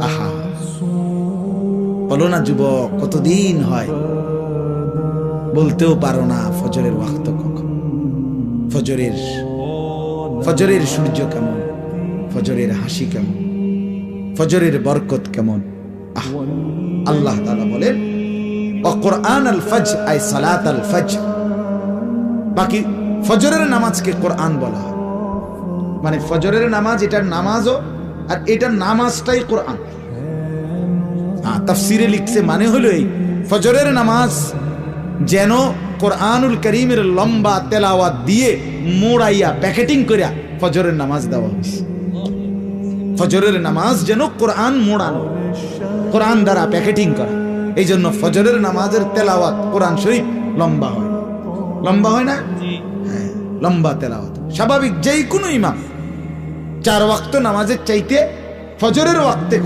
আহা, বলো না যুবক, কতদিন হয় বলতেও পারো না ফজরের ওয়াক্ত কখন, ফজরের সূর্য কেমন, ফজরের হাসি কেমন, ফজরের বরকত কেমন। আল্লাহ তাআলা বলেন কুরআন আল ফজর আই সালাত আল ফজর। বাকি ফজরের নামাজকে কোরআন বলা হয়, মানে ফজরের নামাজ এটার নামাজও, আর এটার নামাজটাই কোরআন। তাফসিরে লিখছে মানে হলো এই, ফজরের নামাজ যেন কোরআনুল কারীমের লম্বা তেলাওয়াত দিয়ে মোড়াইয়া প্যাকেটিং করিয়া ফজরের নামাজ দেওয়া হয়েছে। ফজরের নামাজ যেন কোরআন মোড়ানো, কোরআন দ্বারা প্যাকেটিং করা। এই জন্য ফজরের নামাজের তেলাওয়াত কোরআন শরীফ লম্বা হয়, লম্বা হয় না? হ্যাঁ, লম্বা তেলাওয়াত। স্বাভাবিক যেই কোনো ইমাম 4 ওয়াক্ত নামাজের চাইতে ফজরের ওয়াক্তে